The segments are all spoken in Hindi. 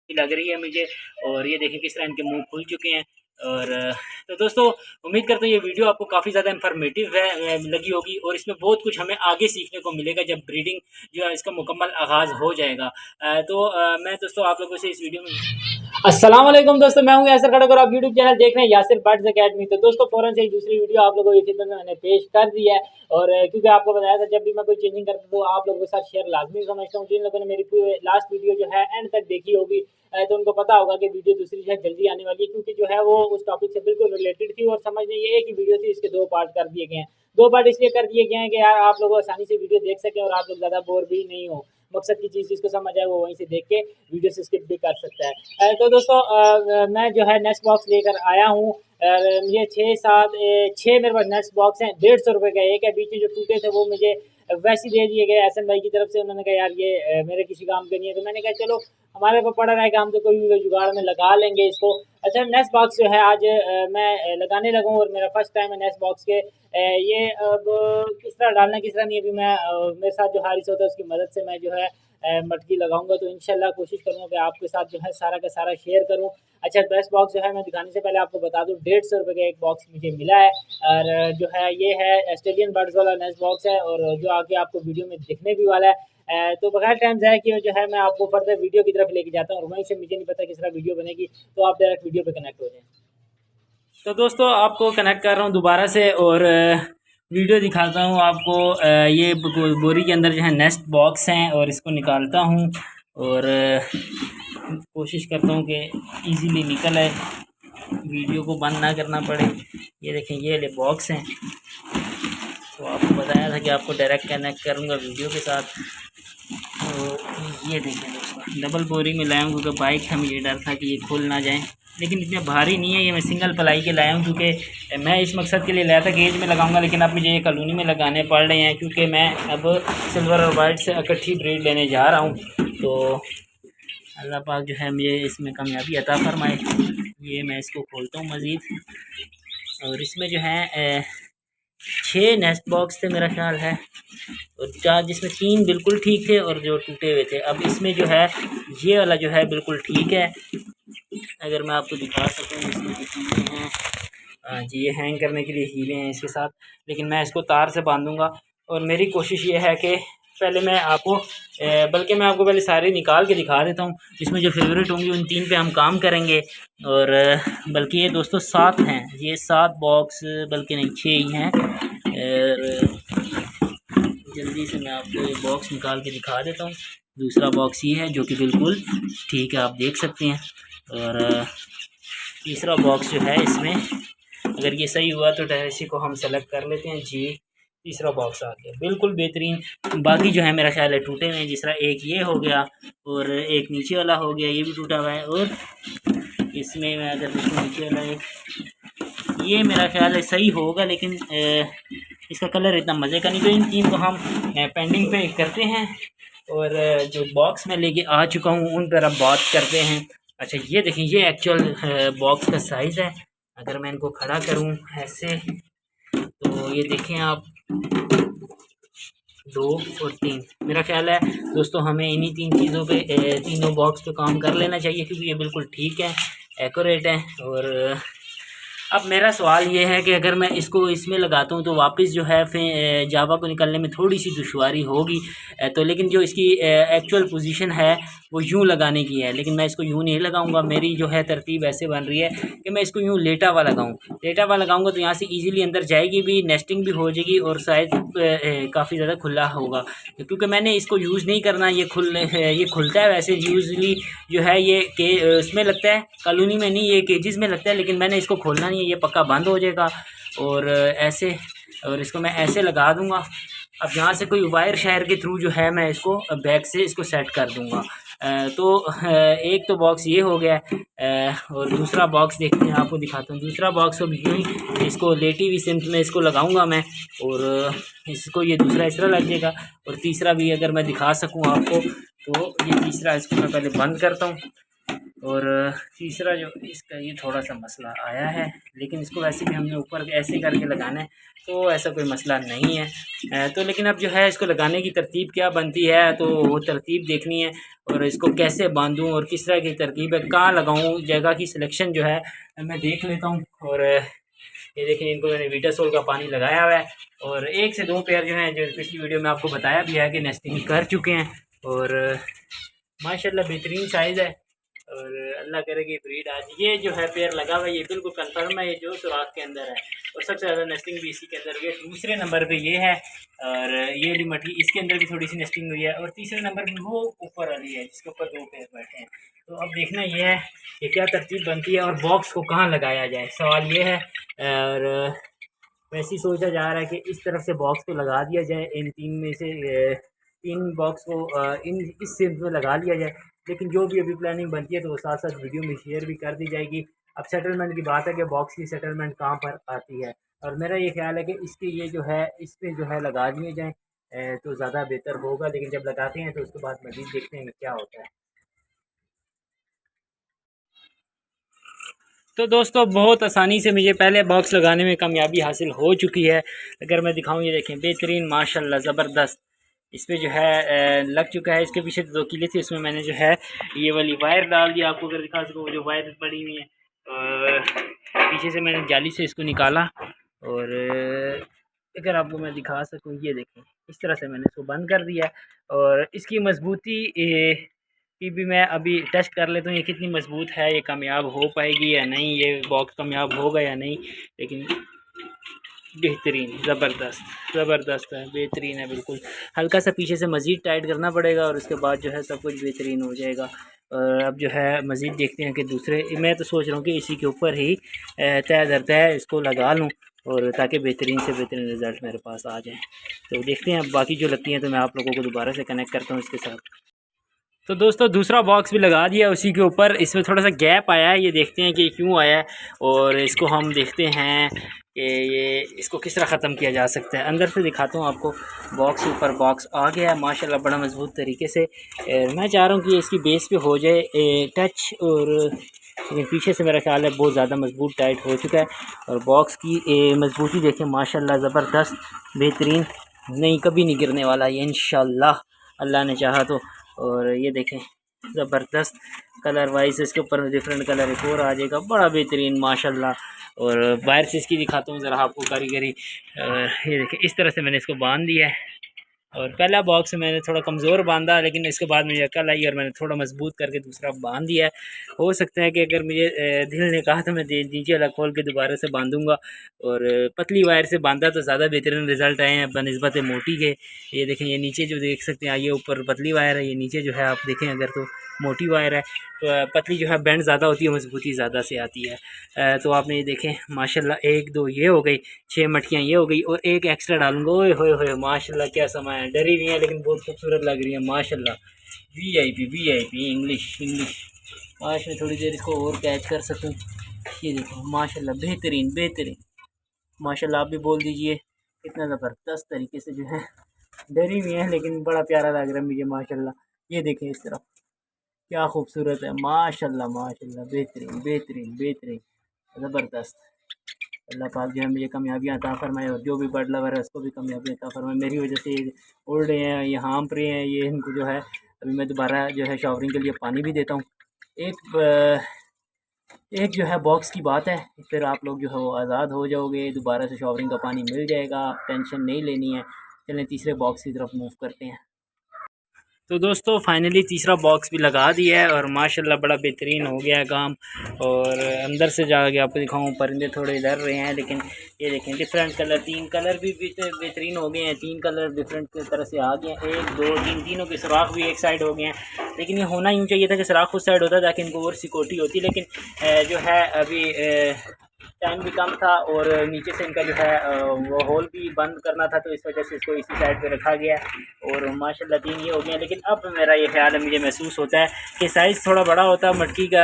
लग रही है मुझे। और ये देखें किस तरह इनके मुंह खुल चुके हैं। और तो दोस्तों उम्मीद करता हूँ ये वीडियो आपको काफ़ी ज़्यादा इन्फॉर्मेटिव है लगी होगी, और इसमें बहुत कुछ हमें आगे सीखने को मिलेगा जब ब्रीडिंग जो है इसका मुकम्मल आगाज़ हो जाएगा। मैं दोस्तों आप लोगों से इस वीडियो में अस्सलाम वालेकुम दोस्तों, मैं हूं यासिर खड़क और आप यूट्यूब चैनल देख रहे हैं यासिर बर्ड्स अकेडमी। तो दोस्तों फ़ौरन से एक दूसरी वीडियो आप लोगों की खिदमत में मैंने पेश कर दी है। और क्योंकि आपको बताया था जब भी मैं कोई चेंजिंग करता हूं तो आप लोगों के साथ शेयर लाजमी समझता हूं। जिन लोगों ने मेरी पूरी लास्ट वीडियो जो है एंड तक देखी होगी तो उनको पता होगा कि वीडियो दूसरी जो है जल्दी आने वाली है, क्योंकि जो है वो उस टॉपिक से बिल्कुल रिलेटेड थी। और समझ नहीं ये एक ही वीडियो थी, इसके 2 पार्ट कर दिए गए हैं। 2 पार्ट इसलिए कर दिए गए हैं कि यार आप लोग आसानी से वीडियो देख सकें और आप लोग ज़्यादा बोर भी नहीं हो। मकसद की चीज़ जिसको समझ आए वो वहीं से देख के वीडियो से स्किप भी कर सकता है। तो दोस्तों मैं जो है नेस्ट बॉक्स लेकर आया हूँ। ये 6 मेरे पास नेस्ट बॉक्स हैं। 150 रुपये का एक है। बीच में जो टूटे थे वो मुझे वैसे ही दे दिए गए एहसन भाई की तरफ से। उन्होंने कहा यार ये मेरे किसी काम के नहीं है। तो मैंने कहा चलो हमारे पास पड़ा रहेगा, हम तो कोई भी जुगाड़ में लगा लेंगे इसको। अच्छा, नेस्ट बॉक्स जो है आज मैं लगाने लगा हूँ और मेरा फर्स्ट टाइम है नेस्ट बॉक्स के। ये अब किस तरह डालना किस तरह नहीं, अभी मैं मेरे साथ जो हारिस होता है उसकी मदद से मैं जो है मटकी लगाऊंगा। तो इंशाल्लाह कोशिश करूँगा कि आपके साथ जो है सारा का सारा शेयर करूँ। अच्छा, बेस्ट बॉक्स जो है मैं दिखाने से पहले आपको बता दूँ 150 रुपये का एक बॉक्स मुझे मिला है। और जो है ये है ऑस्ट्रेलियन बर्ड्स वाला नेस्ट बॉक्स है, और जो आगे आपको वीडियो में दिखने भी वाला है। तो बगैर टाइम ज़ाया किए जो है मैं आपको फर्दर वीडियो की तरफ लेके जाता हूँ, और वहीं से मुझे नहीं पता किस तरह वीडियो बनेगी, तो आप डायरेक्ट वीडियो पे कनेक्ट हो जाएं। तो दोस्तों आपको कनेक्ट कर रहा हूँ दोबारा से, और वीडियो दिखाता हूँ आपको। ये बोरी के अंदर जो है नेस्ट बॉक्स हैं, और इसको निकालता हूँ और कोशिश करता हूँ कि इजीली निकल आए, वीडियो को बंद ना करना पड़े। ये देखें ये ले बॉक्स हैं। तो आपको बताया था कि आपको डायरेक्ट कनेक्ट करूँगा वीडियो के साथ। तो ये देखें दोस्तों डबल बोरी में लाया हूँ, क्योंकि बाइक है, मुझे डर था कि ये खुल ना जाए। लेकिन इतने भारी नहीं है, ये मैं सिंगल पलाई के लाया हूँ, क्योंकि मैं इस मकसद के लिए लाया था केज में लगाऊंगा। लेकिन अब मुझे ये कॉलोनी में लगाने पड़ रहे हैं, क्योंकि मैं अब सिल्वर और वाइट से इकट्ठी ब्रीड लेने जा रहा हूँ। तो अल्लाह पाक जो है मुझे इसमें कामयाबी अता फरमाए। ये मैं इसको खोलता हूँ मज़ीद, और इसमें जो है 6 नेस्ट बॉक्स थे मेरा ख्याल है, और 4 जिसमें 3 बिल्कुल ठीक थे और जो टूटे हुए थे। अब इसमें जो है ये वाला जो है बिल्कुल ठीक है। अगर मैं आपको दिखा सकूँ इसमें जो चीज़ें हैं, जी ये हैंग करने के लिए हीले हैं इसके साथ, लेकिन मैं इसको तार से बांधूँगा। और मेरी कोशिश ये है कि पहले मैं आपको बल्कि मैं आपको पहले सारे निकाल के दिखा देता हूँ, जिसमें जो फेवरेट होंगी उन 3 पे हम काम करेंगे। और बल्कि ये दोस्तों 7 हैं, ये 7 बॉक्स बल्कि नहीं 6 ही हैं। और जल्दी से मैं आपको ये बॉक्स निकाल के दिखा देता हूँ। दूसरा बॉक्स ये है जो कि बिल्कुल ठीक है, आप देख सकते हैं। और तीसरा बॉक्स जो है इसमें अगर ये सही हुआ तो इसी को हम सेलेक्ट कर लेते हैं। जी तीसरा बॉक्स आ गया बिल्कुल बेहतरीन। बाकी जो है मेरा ख्याल है टूटे हुए हैं, जिस तरह एक ये हो गया और एक नीचे वाला हो गया, ये भी टूटा हुआ है। और इसमें मैं अगर देखूँ नीचे वाला एक ये मेरा ख्याल है सही होगा, लेकिन इसका कलर इतना मज़े का नहीं। तो इन 3 को हम पेंडिंग पे करते हैं, और जो बॉक्स में लेके आ चुका हूँ उन पर अब बात करते हैं। अच्छा ये देखें ये एक्चुअल बॉक्स का साइज़ है। अगर मैं इनको खड़ा करूँ ऐसे तो ये देखें आप 2 और 3, मेरा ख्याल है दोस्तों हमें इन्हीं 3 चीज़ों पे तीनों बॉक्स पे काम कर लेना चाहिए, क्योंकि ये बिल्कुल ठीक है, एक्यूरेट है। और अब मेरा सवाल ये है कि अगर मैं इसको इसमें लगाता हूँ तो वापस जो है फिर जावा को निकालने में थोड़ी सी दुश्वारी होगी। तो लेकिन जो इसकी एक्चुअल पोजीशन है वो यूँ लगाने की है, लेकिन मैं इसको यूँ नहीं लगाऊंगा। मेरी जो है तरतीब ऐसे बन रही है कि मैं इसको यूँ लेटा हुआ लगाऊँ। लेटा हुआ लगाऊंगा तो यहाँ से ईज़िली अंदर जाएगी भी, नेस्टिंग भी हो जाएगी, और शायद काफ़ी ज़्यादा खुला होगा, क्योंकि मैंने इसको यूज़ नहीं करना। ये खुलता है वैसे यूजली जो है ये के उसमें लगता है, कॉलोनी में नहीं, ये केजेस में लगता है। लेकिन मैंने इसको खोलना नहीं है, ये पक्का बंद हो जाएगा। और ऐसे, और इसको मैं ऐसे लगा दूंगा। अब यहाँ से कोई वायर शायर के थ्रू जो है मैं इसको बैक से इसको सेट कर दूंगा। तो एक तो बॉक्स ये हो गया। और दूसरा बॉक्स देखते हैं, आपको दिखाता हूँ। दूसरा बॉक्स को भी यूँ ही इसको लेटी हुई सिमत में इसको लगाऊंगा मैं, और इसको ये दूसरा इस तरह लग जाएगा। और तीसरा भी अगर मैं दिखा सकूँ आपको, तो ये तीसरा इसको मैं पहले बंद करता हूँ। और तीसरा जो इसका ये थोड़ा सा मसला आया है, लेकिन इसको वैसे भी हमने ऊपर ऐसे करके लगाना है, तो ऐसा कोई मसला नहीं है। तो लेकिन अब जो है इसको लगाने की तरतीब क्या बनती है, तो वो तरतीब देखनी है और इसको कैसे बांधूँ और किस तरह की तरकीब है, कहाँ लगाऊँ, जगह की सिलेक्शन जो है मैं देख लेता हूँ। और ये देखिए, इनको मैंने वीटासोल का पानी लगाया हुआ है और 1 से 2 पेयर जो हैं, जो पिछली वीडियो में आपको बताया भी है कि नेस्टिंग कर चुके हैं और माशाल्लाह बेहतरीन साइज़ है। और अल्लाह करे कि ब्रीड आज ये जो है पेयर लगा हुआ है, ये बिल्कुल कंफर्म है, ये जो सुराख के अंदर है और सबसे ज़्यादा नेस्टिंग भी इसी के अंदर हुई है। दूसरे नंबर पे ये है और ये वाली मटकी, इसके अंदर भी थोड़ी सी नेस्टिंग हुई है और तीसरे नंबर पे वो ऊपर वाली है जिसके ऊपर 2 पेयर बैठे हैं। तो अब देखना ये है कि क्या तरतीब बनती है और बॉक्स को कहाँ लगाया जाए, सवाल ये है। और वैसे ही सोचा जा रहा है कि इस तरफ से बॉक्स को लगा दिया जाए, इन 3 में से 3 बॉक्स को इन इस सिम्स में लगा लिया जाए, लेकिन जो भी अभी प्लानिंग बनती है तो वो साथ साथ वीडियो में शेयर भी कर दी जाएगी। अब सेटलमेंट की बात है कि बॉक्स की सेटलमेंट कहाँ पर आती है, और मेरा ये ख्याल है कि इसके ये जो है इस पर जो है लगा दिए जाएँ तो ज़्यादा बेहतर होगा, लेकिन जब लगाते हैं तो उसके बाद मज़ीद देखते हैं कि क्या होता है। तो दोस्तों बहुत आसानी से मुझे पहले बॉक्स लगाने में कामयाबी हासिल हो चुकी है। अगर मैं दिखाऊं, ये देखें बेहतरीन माशाल्लाह ज़बरदस्त इस पर जो है लग चुका है। इसके पीछे 2 किले थे, उसमें मैंने जो है ये वाली वायर डाल दिया। आपको अगर दिखा सकूँ, जो वायर पड़ी हुई है और पीछे से मैंने जाली से इसको निकाला और अगर आपको मैं दिखा सकूँ, ये देखें इस तरह से मैंने इसको बंद कर दिया और इसकी मजबूती की भी मैं अभी टेस्ट कर लेता हूँ, ये कितनी मजबूत है, ये कामयाब हो पाएगी या नहीं, ये बॉक्स कामयाब होगा या नहीं। लेकिन बेहतरीन ज़बरदस्त है, बेहतरीन है बिल्कुल। हल्का सा पीछे से मज़ीद टाइट करना पड़ेगा और उसके बाद जो है सब कुछ बेहतरीन हो जाएगा। और अब जो है मज़ीद देखते हैं कि दूसरे, मैं तो सोच रहा हूँ कि इसी के ऊपर ही तय दर तय इसको लगा लूँ और ताकि बेहतरीन से बेहतरीन रिज़ल्ट मेरे पास आ जाए। तो देखते हैं, अब बाकी जो लगती हैं तो मैं आप लोगों को दोबारा से कनेक्ट करता हूँ इसके साथ। तो दोस्तों दूसरा बॉक्स भी लगा दिया उसी के ऊपर। इसमें थोड़ा सा गैप आया है, ये देखते हैं कि क्यों आया है और इसको हम देखते हैं कि ये इसको किस तरह ख़त्म किया जा सकता है। अंदर से दिखाता हूँ आपको। बॉक्स के ऊपर बॉक्स आ गया है माशाल्लाह बड़ा मजबूत तरीके से। मैं चाह रहा हूँ कि ये इसकी बेस पे हो जाए टच, और लेकिन पीछे से मेरा ख्याल है बहुत ज़्यादा मजबूत टाइट हो चुका है। और बॉक्स की मजबूती देखें माशाल्लाह ज़बरदस्त बेहतरीन, नहीं कभी नहीं गिरने वाला ये इंशाल्लाह, अल्लाह ने चाहा तो। और ये देखें ज़बरदस्त कलर वाइज इसके ऊपर डिफरेंट कलर एक और आ जाएगा, बड़ा बेहतरीन माशाल्लाह। और बाहर से इसकी दिखाता हूँ ज़रा आपको कारीगरी। ये देखें इस तरह से मैंने इसको बांध दिया है और पहला बॉक्स मैंने थोड़ा कमज़ोर बांधा, लेकिन इसके बाद मुझे अकल आई और मैंने थोड़ा मजबूत करके दूसरा बांध दिया है। हो सकता है कि अगर मुझे दिल ने कहा तो मैं नीचे वाला खोल के दोबारा से बांधूंगा। और पतली वायर से बांधा तो ज़्यादा बेहतरीन रिज़ल्ट आए हैं बनिस्बत मोटी के। ये देखें, ये नीचे जो देख सकते हैं, ये ऊपर पतली वायर है, ये नीचे जो है आप देखें अगर तो मोटी वायर है। तो पतली जो है बैंड ज़्यादा होती है, मजबूती ज़्यादा से आती है। तो आपने ये देखें माशाल्लाह 1 2 ये हो गई, 6 मटकियाँ ये हो गई और एक एक्स्ट्रा डालूंगा। ओए होए होए माशाल्लाह क्या समय है, डरी हुई है लेकिन बहुत खूबसूरत लग रही है माशाल्लाह। वीआईपी इंग्लिश आज मैं थोड़ी देर इसको और कैच कर सकूँ। ये देखो माशाल्लाह बेहतरीन माशाल्लाह। आप भी बोल दीजिए कितना ज़बरदस्त तरीके से जो है डरी हुई है, लेकिन बड़ा प्यारा लग रहा है मुझे माशाल्लाह। ये देखें इस तरफ क्या खूबसूरत है माशाल्लाह बेहतरीन ज़बरदस्त। अल्लाह पाक जो है मुझे कामयाबियाँ अता फरमाए और जो भी बर्ड लवर है उसको भी कामयाबी अता फरमाए। मेरी वजह से ये उड़ रहे हैं, ये हाँप रहे हैं, ये इनको जो है अभी मैं दोबारा जो है शॉवरिंग के लिए पानी भी देता हूँ। एक जो है बॉक्स की बात है, फिर आप लोग जो है वो आज़ाद हो जाओगे, दोबारा से शॉवरिंग का पानी मिल जाएगा, टेंशन नहीं लेनी है। चलें तीसरे बॉक्स की तरफ मूव करते हैं। तो दोस्तों फाइनली तीसरा बॉक्स भी लगा दिया है और माशाल्लाह बड़ा बेहतरीन हो गया है काम। और अंदर से जाके आपको दिखाऊं, परिंदे थोड़े डर रहे हैं, लेकिन ये देखें डिफरेंट कलर, 3 कलर भी बेहतरीन हो गए हैं। 3 कलर डिफरेंट तरह से आ गए हैं। 1 2 3 तीनों के सुराख भी एक साइड हो गए हैं, लेकिन ये होना यूँ चाहिए था कि सुराख उस साइड होता ताकि इनको और सिक्योरिटी होती, लेकिन जो है अभी टाइम भी कम था और नीचे से इनका जो है वो होल भी बंद करना था, तो इस वजह से इसको इसी साइड पे रखा गया और माशाल्लाह 3 ये हो गए। लेकिन अब मेरा ये ख्याल है, मुझे महसूस होता है कि साइज़ थोड़ा बड़ा होता है मटकी का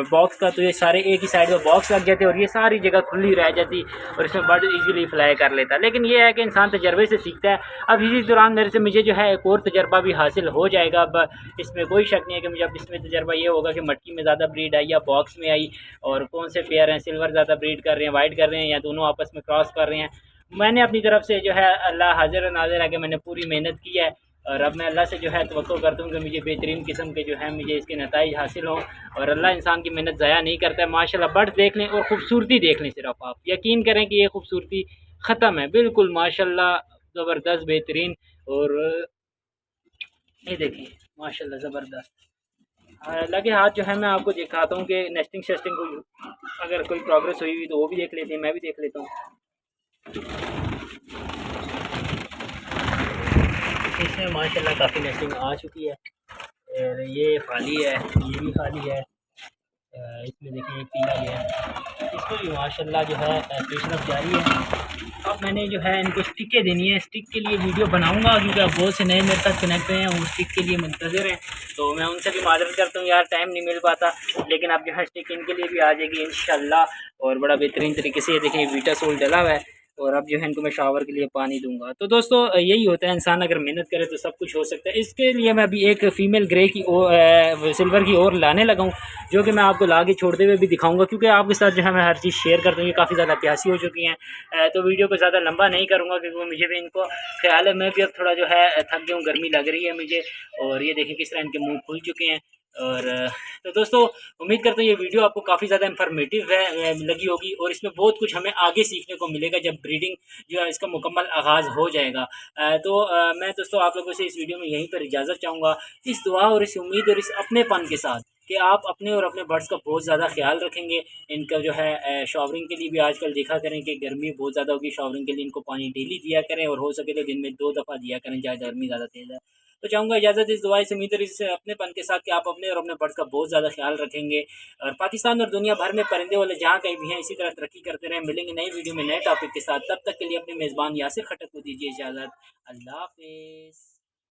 बॉक्स का, तो ये सारे एक ही साइड में बॉक्स लग जाते और ये सारी जगह खुली रह जाती और इसमें बर्ड ईजीली फ्लाई कर लेता। लेकिन ये है कि इंसान तजर्बे से सीखता है। अब इसी दौरान मेरे से मुझे जो है एक और तजर्बा भी हासिल हो जाएगा। अब इसमें कोई शक नहीं है कि मुझे अब इसमें तजर्बा ये होगा कि मटकी में ज़्यादा ब्रीड आई या बॉक्स में आई, और कौन से पेयर हैं, सिल्वर ज़्यादा ब्रीड कर रहे हैं, वाइट कर रहे हैं, या दोनों आपस में क्रॉस कर रहे हैं। मैंने अपनी तरफ से जो है अल्लाह हाजिर नाज़िर है कि मैंने पूरी मेहनत की है, और अब मैं अल्लाह से जो है तवक्कुल करता हूँ कि मुझे बेहतरीन किस्म के जो है मुझे इसके नताइज हासिल हों, और अल्लाह इंसान की मेहनत ज़ाया नहीं करता है। माशाल्लाह बर्ड्स देख लें और ख़ूबसूरती देख लें, सिर्फ आप यकीन करें कि ये खूबसूरती ख़त्म है बिल्कुल, माशाल्लाह ज़बरदस्त बेहतरीन। और ये देखिए माशाल्लाह ज़बरदस्त। लगे हाथ जो है मैं आपको दिखाता हूँ कि नेस्टिंग शेस्टिंग को अगर कोई प्रोग्रेस हुई हुई तो वो भी देख लेते हैं, मैं भी देख लेता हूँ। इसमें माशाल्लाह काफ़ी नेस्टिंग आ चुकी है और ये खाली है, ये भी खाली है। इसमें देखिए पीला गया है, इसको भी माशाल्लाह जो है पेशरफ जारी है। अब मैंने जो है इनको स्टिकें देनी है, स्टिक के लिए वीडियो बनाऊंगा क्योंकि अब बहुत से नए मेरे साथ कनेक्ट हैं, वो स्टिक के लिए मुंतज़िर हैं, तो मैं उनसे भी माज़रत करता हूँ यार, टाइम नहीं मिल पाता। लेकिन अब जो है स्टिक इनके लिए भी आ जाएगी इंशाल्लाह, और बड़ा बेहतरीन तरीके से। ये देखें वीटा सोल डला हुआ है, और अब जो है इनको मैं शावर के लिए पानी दूंगा। तो दोस्तों यही होता है, इंसान अगर मेहनत करे तो सब कुछ हो सकता है। इसके लिए मैं अभी एक फ़ीमेल ग्रे की सिल्वर की और लाने लगा हूँ, जो कि मैं आपको ला के छोड़ते हुए भी दिखाऊंगा, क्योंकि आपके साथ जो है मैं हर चीज़ शेयर करता हूँ। ये काफ़ी ज़्यादा प्यासी हो चुकी हैं, तो वीडियो को ज़्यादा लंबा नहीं करूँगा क्योंकि मुझे भी इनको ख्याल है, मैं भी अब थोड़ा जो है थक गया हूँ, गर्मी लग रही है मुझे। और ये देखें किस तरह इनके मुँह खुल चुके हैं। और तो दोस्तों उम्मीद करता हूँ ये वीडियो आपको काफ़ी ज़्यादा इन्फॉर्मेटिव लगी होगी, और इसमें बहुत कुछ हमें आगे सीखने को मिलेगा जब ब्रीडिंग जो है इसका मुकम्मल आगाज़ हो जाएगा। मैं दोस्तों आप लोगों से इस वीडियो में यहीं पर इजाज़त चाहूँगा, इस दुआ और इस उम्मीद और इस अपनेपन के साथ कि आप अपने और अपने बर्ड्स का बहुत ज़्यादा ख्याल रखेंगे। इनका जो है शॉवरिंग के लिए भी आजकल देखा करें कि गर्मी बहुत ज़्यादा होगी, शॉवरिंग के लिए इनको पानी डेली दिया करें, और हो सके तो दिन में 2 दफ़ा दिया करें, जहाँ गर्मी ज़्यादा तेज़ है। तो चाहूँगा इजाज़त इस दुआ से, उम्मीद और इस अपनेपन के साथ कि आप अपने और अपने बर्ड्स का बहुत ज़्यादा ख्याल रखेंगे, और पाकिस्तान और दुनिया भर में परिंदे वाले जहाँ कहीं भी हैं इसी तरह तरक्की करते रहें। मिलेंगे नई वीडियो में नए टॉपिक के साथ, तब तक के लिए अपने मेज़बान यासिर खटक को दीजिए इजाज़त। अल्लाह हाफ़िज़।